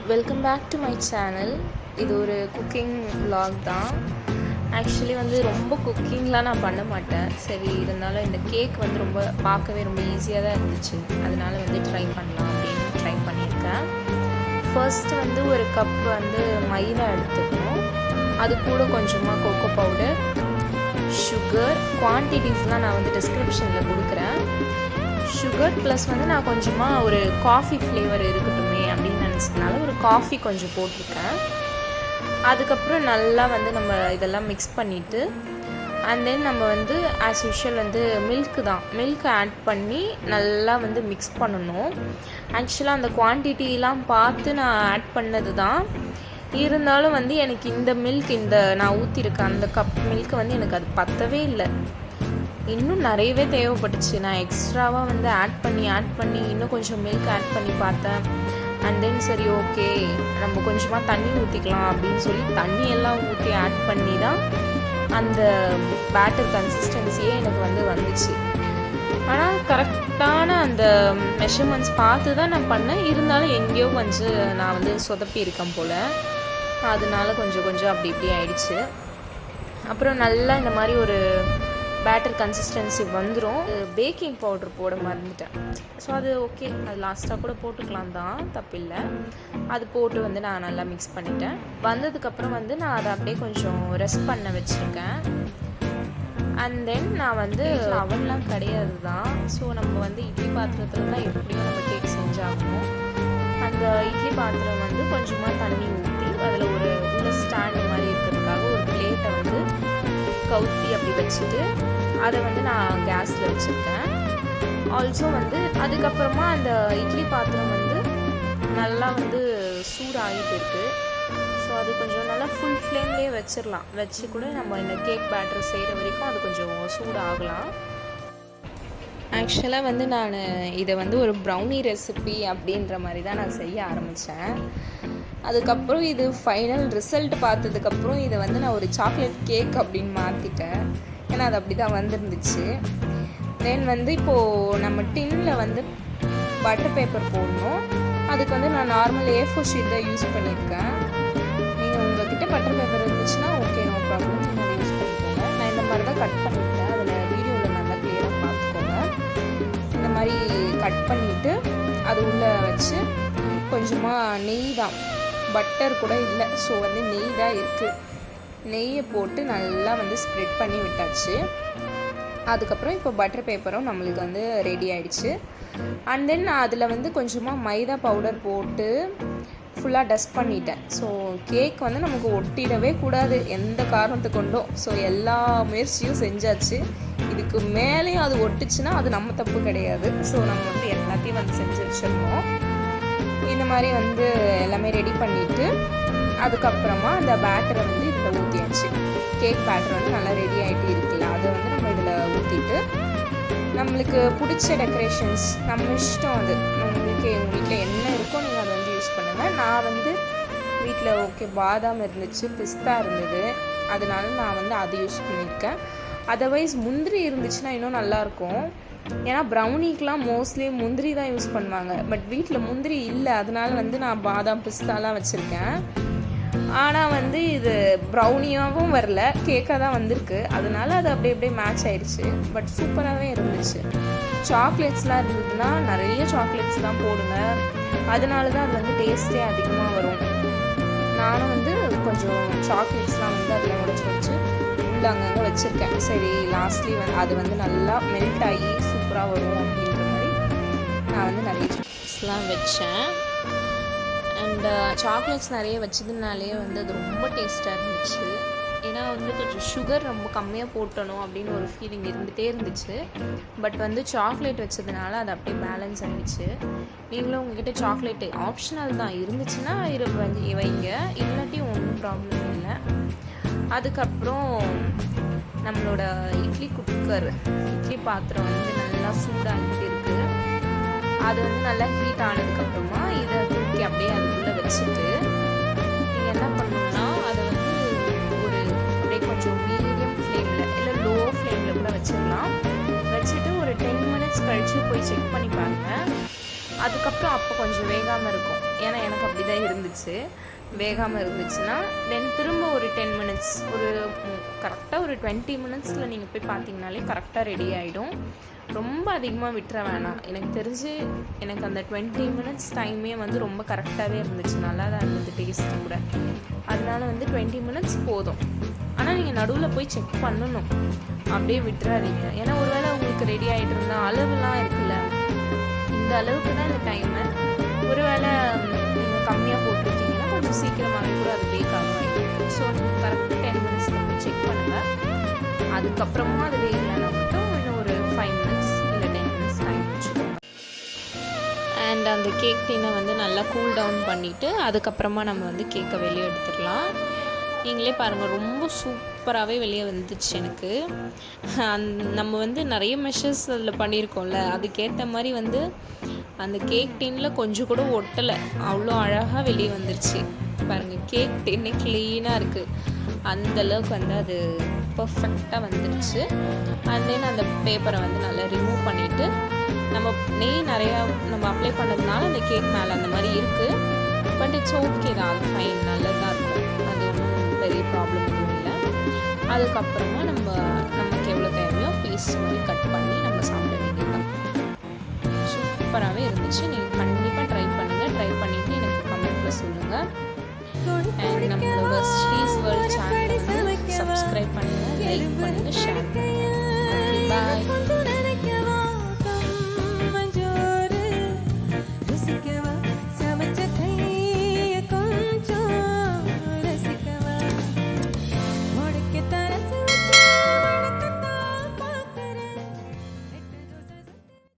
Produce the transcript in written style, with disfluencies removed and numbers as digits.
Welcome back to my channel. இது ஒரு cooking vlog தான். ஆக்சுவலி வந்து ரொம்ப குக்கிங்லாம் நான் பண்ண மாட்டேன். சரி, இருந்தாலும் இந்த கேக் வந்து ரொம்ப பார்க்கவே ரொம்ப ஈஸியாக தான் இருந்துச்சு. அதனால வந்து ட்ரை பண்ணலாம் அப்படின்னு ட்ரை பண்ணியிருக்கேன். ஃபர்ஸ்ட் வந்து ஒரு கப் வந்து மைதா எடுத்துக்கணும். அது கூட கொஞ்சமாக கொக்கோ பவுடர், சுகர், குவான்டிட்டிஸ்லாம் நான் வந்து டிஸ்கிரிப்ஷனில் கொடுக்குறேன். சுகர் ப்ளஸ் வந்து நான் கொஞ்சமாக ஒரு காஃபி ஃப்ளேவர் இருக்கட்டுமே அப்படின்னு நினச்சதுனால ஒரு காஃபி கொஞ்சம் போட்டிருக்கேன். அதுக்கப்புறம் நல்லா வந்து நம்ம இதெல்லாம் மிக்ஸ் பண்ணிவிட்டு அண்ட் தென் நம்ம வந்து ஆஸ் யூஷுவல் வந்து மில்க் ஆட் பண்ணி நல்லா வந்து மிக்ஸ் பண்ணணும். ஆக்சுவலாக அந்த குவான்டிட்டிலாம் பார்த்து நான் ஆட் பண்ணது தான். இருந்தாலும் வந்து எனக்கு இந்த நான் ஊற்றிருக்கேன் அந்த கப் மில்க் வந்து எனக்கு அது பத்தவே இல்லை. இன்னும் நிறையவே தேவைப்பட்டுச்சு. நான் எக்ஸ்ட்ராவாக வந்து ஆட் பண்ணி இன்னும் கொஞ்சம் மில்க் ஆட் பண்ணி பார்த்தேன். அண்ட் தென் சரி, ஓகே, நம்ம கொஞ்சமாக தண்ணி ஊற்றிக்கலாம் அப்படின்னு சொல்லி தண்ணியெல்லாம் ஊற்றி ஆட் பண்ணி தான் அந்த பேட்டர் கன்சிஸ்டன்சியே எனக்கு வந்து வந்துச்சு. ஆனால் கரெக்டான அந்த மெஷர்மெண்ட்ஸ் பார்த்து தான் நான் பண்ணேன். இருந்தாலும் எங்கேயோ கொஞ்சம் நான் வந்து சொதப்பி இருக்கேன் போல். அதனால கொஞ்சம் அப்படி இப்படி ஆயிடுச்சு. அப்புறம் நல்லா இந்த மாதிரி ஒரு பேட்டர் கன்சிஸ்டன்சி வந்துடும். பேக்கிங் பவுடர் போட மறந்துட்டேன். ஸோ அது ஓகே, அது லாஸ்ட்டாக கூட போட்டுக்கலாம் தான், தப்பில்லை. அது போட்டு வந்து நான் நல்லா மிக்ஸ் பண்ணிட்டேன். வந்ததுக்கப்புறம் வந்து நான் அதை அப்படியே கொஞ்சம் ரெஸ்ட் பண்ண வச்சுருக்கேன். அண்ட் தென் நான் வந்து அவன்லாம் கிடையாது தான். ஸோ நம்ம வந்து இட்லி பாத்திரத்தில் தான் எப்படியும் நம்ம கேக் செஞ்சாகணும். அந்த இட்லி பாத்திரம் வந்து கொஞ்சமாக தண்ணி ஊற்றி அதில் ஒரு உள்ள ஸ்டாண்டு மாதிரி இருக்கிறதுக்காக ஒரு பிளேட்டை வந்து கவுத்தி அப்படி வச்சுட்டு அதை வந்து நான் கேஸில் வச்சுருக்கேன். ஆல்சோ வந்து அதுக்கப்புறமா அந்த இட்லி பாத்திரம் வந்து நல்லா வந்து சூடாகிட்டு இருக்குது. ஸோ அது கொஞ்சம் நல்லா ஃபுல் ஃப்ளேம்லேயே வச்சிடலாம். வச்சு கூட நம்ம இந்த கேக் பேட்டர் செய்கிற வரைக்கும் அது கொஞ்சம் சூடாகலாம். ஆக்சுவலாக வந்து நான் இதை வந்து ஒரு ப்ரௌனி ரெசிபி அப்படின்ற மாதிரி தான் நான் செய்ய ஆரம்பித்தேன். அதுக்கப்புறம் இது ஃபைனல் ரிசல்ட் பார்த்ததுக்கப்புறம் இதை வந்து நான் ஒரு சாக்லேட் கேக் அப்படின்னு மாற்றிட்டேன். ஏன்னா அது அப்படி தான் வந்துருந்துச்சு. தென் வந்து இப்போது நம்ம டின்னில் வந்து பட்டர் பேப்பர் போடணும். அதுக்கு வந்து நான் நார்மல் A4 ஷீட் தான் யூஸ் பண்ணியிருக்கேன். நீங்கள் உங்கள்கிட்ட பட்டர் பேப்பர் இருந்துச்சுன்னா ஓகே, நோ ப்ராப்ளம், நீங்கள் அதை யூஸ் பண்ணிக்கோங்க. நான் இந்த மாதிரி தான் கட் பண்ணியிருக்கேன். அதில் வீடியோவில் நல்லா கிளியராக பார்த்துக்கோங்க. இந்த மாதிரி கட் பண்ணிவிட்டு அது உள்ளே வச்சு கொஞ்சமாக நெய் தான், பட்டர் கூட இல்லை, ஸோ வந்து நெய் தான் இருக்குது. நெய்யை போட்டு நல்லா வந்து ஸ்ப்ரெட் பண்ணி விட்டாச்சு. அதுக்கப்புறம் இப்போ பட்டர் பேப்பரும் நம்மளுக்கு வந்து ரெடி ஆகிடுச்சு. அண்ட் தென் அதில் வந்து கொஞ்சமாக மைதா பவுடர் போட்டு ஃபுல்லாக டஸ்ட் பண்ணிட்டேன். ஸோ கேக் வந்து நமக்கு ஒட்டிடவே கூடாது எந்த காரணத்தை கொண்டும். ஸோ எல்லா முயற்சியும் செஞ்சாச்சு. இதுக்கு மேலேயும் அது ஒட்டுச்சுன்னா அது நம்ம தப்பு கிடையாது. ஸோ நம்ம வந்து எல்லாத்தையும் வந்து செஞ்சு வச்சிடணும். இந்த மாதிரி வந்து எல்லாமே ரெடி பண்ணிவிட்டு அதுக்கப்புறமா அந்த பேட்டரை வந்து இதில் ஊற்றியாச்சு. கேக் பேட்டர் வந்து நல்லா ரெடி ஆகிட்டு இருக்குல்ல, அதை வந்து நம்ம இதில் ஊற்றிட்டு நம்மளுக்கு பிடிச்ச டெக்கரேஷன்ஸ் நம்ம இஷ்டம். அது உங்களுக்கு உங்கள் வீட்டில் என்ன இருக்கோ நீங்கள் அதை வந்து யூஸ் பண்ணுங்கள். நான் வந்து வீட்டில் ஓகே பாதாம் இருந்துச்சு, பிஸ்தா இருந்தது, அதனால நான் வந்து அதை யூஸ் பண்ணியிருக்கேன். அதர்வைஸ் முந்திரி இருந்துச்சுன்னா இன்னும் நல்லாயிருக்கும். ஏன்னா ப்ரௌனிக்கெலாம் மோஸ்ட்லி முந்திரி தான் யூஸ் பண்ணுவாங்க. பட் வீட்டில் முந்திரி இல்லை, அதனால வந்து நான் பாதாம் பிஸ்தாலாம் வச்சுருக்கேன். ஆனால் வந்து இது ப்ரௌனியாகவும் வரல, கேக்காக தான் வந்திருக்கு. அதனால அது அப்படியே மேட்ச் ஆயிடுச்சு. பட் சூப்பராகவே இருந்துச்சு. சாக்லேட்ஸ்லாம் இருந்ததுன்னா நிறைய சாக்லேட்ஸ் தான் போடுங்க, அதனால தான் அது வந்து டேஸ்ட்டே அதிகமாக வரும். நானும் வந்து கொஞ்சம் சாக்லேட்ஸ்லாம் வந்து அதில் உடச்சி அங்கங்கே வச்சுருக்கேன். சரி, லாஸ்ட்லி அது வந்து நல்லா மெல்ட் ஆகி சூப்பராக வரும் அப்படின்ற மாதிரி நான் வந்து நிறைய சாக்லேட்ஸ்லாம் வச்சேன். அண்ட் சாக்லேட்ஸ் நிறைய வச்சதுனாலே வந்து அது ரொம்ப டேஸ்ட்டாக இருந்துச்சு. ஏன்னா வந்து கொஞ்சம் சுகர் ரொம்ப கம்மியாக போட்டணும் அப்படின்னு ஒரு ஃபீலிங் இருந்துகிட்டே இருந்துச்சு. பட் வந்து சாக்லேட் வச்சதுனால அது அப்படியே பேலன்ஸ் ஆகிடுச்சு. நீங்களும் உங்ககிட்ட சாக்லேட்டு ஆப்ஷனல் தான், இருந்துச்சுன்னா வைங்க, இல்லாட்டி ஒன்றும் ப்ராப்ளம் இல்லை. அதுக்கப்புறம் நம்மளோட இட்லி பாத்திரம் வந்து நல்லா சூடாகிட்டு இருக்குது. அது வந்து நல்லா ஹீட் ஆனதுக்கப்புறமா இதை தூக்கி அப்படியே அதுக்குள்ளே வச்சுட்டு நீங்கள் என்ன பண்ணணும்னா அதை வந்து அப்படியே கொஞ்சம் மீடியம் ஃப்ளேமில் இல்லை லோ ஃப்ளேமில் கூட வச்சிடலாம். வச்சுட்டு ஒரு 10 மினிட்ஸ் கழித்து போய் செக் பண்ணி பாருங்கள். அதுக்கப்புறம் அப்போ கொஞ்சம் வேகாமல் இருக்கும். ஏன்னா எனக்கு அப்படி தான் இருந்துச்சு. இருந்துச்சு. வேகாமல் இருந்துச்சுன்னா தென் திரும்ப ஒரு 10 மினிட்ஸ் ஒரு கரெக்டாக ஒரு 20 மினிட்ஸில் நீங்கள் போய் பார்த்தீங்கனாலே கரெக்டாக ரெடி ஆகிடும். ரொம்ப அதிகமாக விட்டுற வேணாம். எனக்கு தெரிஞ்சு எனக்கு அந்த 20 மினிட்ஸ் டைமே வந்து ரொம்ப கரெக்டாகவே இருந்துச்சு. நல்லா தான் இருந்தது டேஸ்ட்டு கூட. அதனால வந்து 20 மினிட்ஸ் போதும். ஆனால் நீங்கள் நடுவில் போய் செக் பண்ணணும், அப்படியே விட்டுறாதீங்க. ஏன்னா ஒருவேளை உங்களுக்கு ரெடி ஆகிட்டு இருந்தால் அளவுலாம் இருக்குல்ல, இந்த அளவுக்கு தான் இந்த டைமு, ஒருவேளை நீங்கள் கம்மியாக போட்டிருக்கீங்கன்னா கொஞ்சம் சீக்கிரமாகவே கூட அது பேக் ஆகும். ஸோ நீங்கள் கரெக்டாக 10 மினிட்ஸில் போய் செக் பண்ணுங்கள். அதுக்கப்புறமா அது வேகலைன்னா மட்டும் இன்னும் ஒரு 5 மினிட்ஸ் இல்லை 10 மினிட்ஸ் டைம் வச்சுக்கோங்க. அண்ட் அந்த கேக் டின்னை வந்து நல்லா கூல் டவுன் பண்ணிவிட்டு அதுக்கப்புறமா நம்ம வந்து கேக்கை வெளியே எடுத்துடலாம். நீங்களே பாருங்கள், ரொம்ப சூப்பராகவே வெளியே வந்துச்சு எனக்கு. நம்ம வந்து நிறைய மெஷர்ஸ் அதில் பண்ணியிருக்கோம்ல, அதுக்கேற்ற மாதிரி வந்து அந்த கேக் டின்னில் கொஞ்சம் கூட ஒட்டலை, அவ்வளோ அழகாக வெளியே வந்துருச்சு. பாருங்கள், கேக் டின்னே க்ளீனாக இருக்குது. அந்தளவுக்கு வந்து அது பர்ஃபெக்டாக வந்துருச்சு. அண்ட் தென் அந்த பேப்பரை வந்து நல்லா ரிமூவ் பண்ணிவிட்டு நம்ம நெய் நிறையா நம்ம அப்ளை பண்ணதுனால அந்த கேக் மேலே அந்த மாதிரி இருக்குது. பட் இட்ஸ் ஓகே தான், அது ஃபைன், நல்லதாக இருக்கும். அது ஒன்றும் பெரிய ப்ராப்ளம் எதுவும் இல்லை. அதுக்கப்புறமா நமக்கு எவ்வளோ தேவையோ பீஸ் மாதிரி கட் பண்ணி நம்ம சாப்பிட வேண்டியதுதான். சூப்பராகவே இருந்துச்சு. நீங்கள் கண்டிப்பாக ட்ரை பண்ணுங்கள். ட்ரை பண்ணிவிட்டு எனக்கு கமெண்ட்டில் சொல்லுங்கள். அண்ட் நம்மளோட ஸ்ரீஸ் வேர்ல்ட் சேனல் வந்து சப்ஸ்கிரைப் பண்ணுங்கள், லைக் பண்ணுங்கள், ஷேர் பண்ணுங்கள். பாய்.